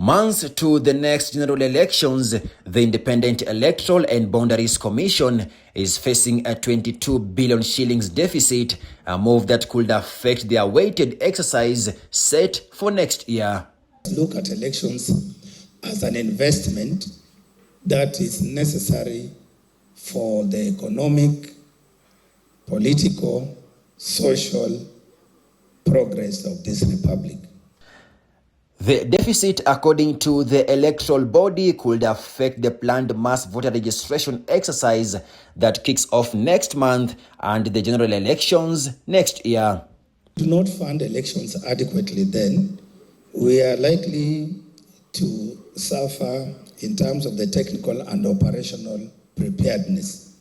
Months to the next general elections, the Independent Electoral and Boundaries Commission is facing a 22 billion shillings deficit, a move that could affect their weighted exercise set for next year. Look at elections as an investment that is necessary for the economic, political, social progress of this republic. The deficit, according to the electoral body, could affect the planned mass voter registration exercise that kicks off next month and the general elections next year. Do not fund elections adequately, then we are likely to suffer in terms of the technical and operational preparedness.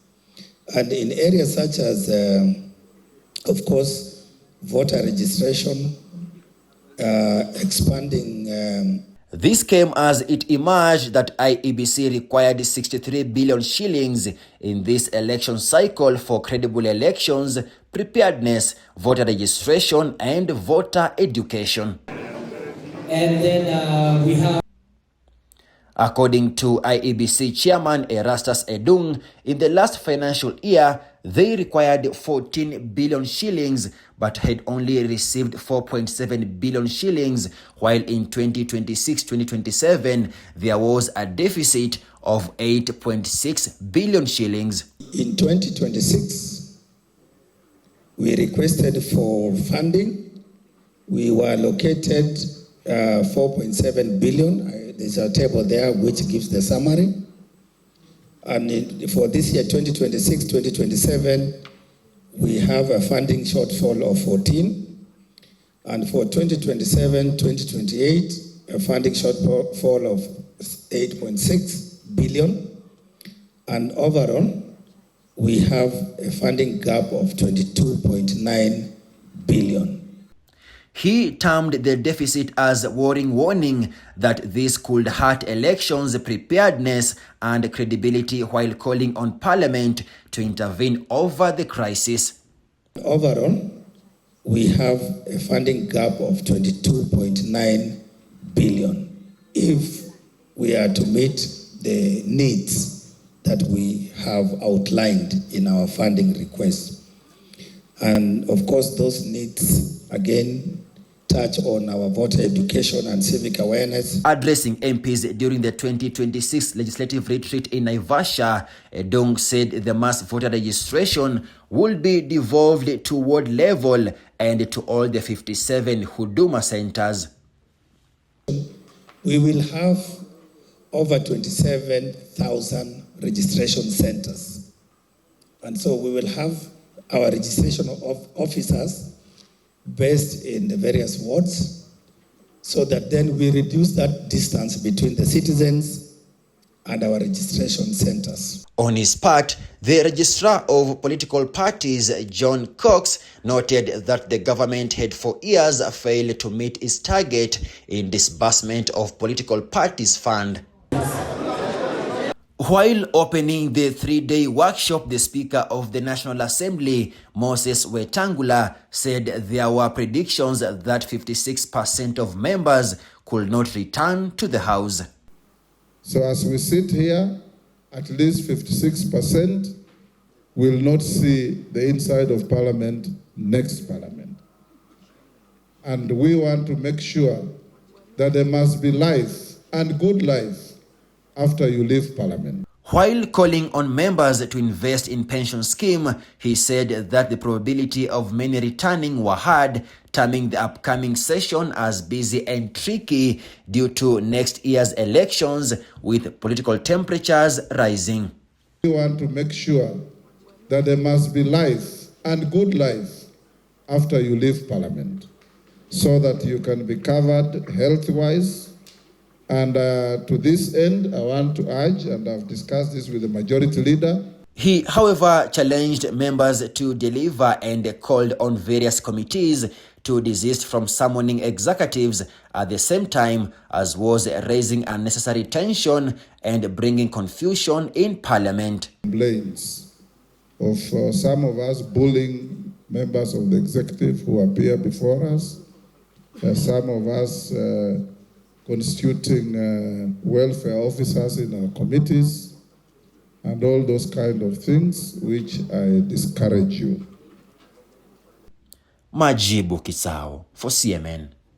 And in areas such as, of course, voter registration, expanding. This came as it emerged that Iebc required 63 billion shillings in this election cycle for credible elections, preparedness, voter registration, and voter education. And then we have... According to Iebc chairman Erastus Edung, in the last financial year, they required 14 billion shillings but had only received 4.7 billion shillings, while in 2026-2027, there was a deficit of 8.6 billion shillings. In 2026, we requested for funding. We were allocated 4.7 billion. There's a table there which gives the summary. And for this year, 2026-2027, we have a funding shortfall of 14. And for 2027-2028, a funding shortfall of 8.6 billion. And overall, we have a funding gap of 22.9 billion. He termed the deficit as a warning that this could hurt elections preparedness and credibility, while calling on Parliament to intervene over the crisis. Overall, we have a funding gap of 22.9 billion if we are to meet the needs that we have outlined in our funding request. And of course, those needs, again, touch on our voter education and civic awareness. Addressing MPs during the 2026 legislative retreat in Naivasha, Edung said the mass voter registration will be devolved to ward level and to all the 57 Huduma centers. We will have over 27,000 registration centers. And so we will have our registration of officers based in the various wards, so that then we reduce that distance between the citizens and our registration centers. On his part, the Registrar of Political Parties, John Cox, noted that the government had for years failed to meet its target in disbursement of political parties fund. While opening the three-day workshop, the Speaker of the National Assembly, Moses Wetangula, said there were predictions that 56% of members could not return to the House. So as we sit here, at least 56% will not see the inside of Parliament next Parliament. And we want to make sure that there must be life, and good life, after you leave Parliament. While calling on members to invest in pension scheme, he said that the probability of many returning were hard, terming the upcoming session as busy and tricky due to next year's elections, with political temperatures rising. We want to make sure that there must be life, and good life, after you leave Parliament, so that you can be covered health-wise. And to this end, I want to urge, and I've discussed this with the majority leader. He, however, challenged members to deliver and called on various committees to desist from summoning executives at the same time as was raising unnecessary tension and bringing confusion in Parliament. Complaints of some of us bullying members of the executive who appear before us. Some of us constituting welfare officers in our committees, and all those kind of things, which I discourage you. Majibu Kisao for CMN.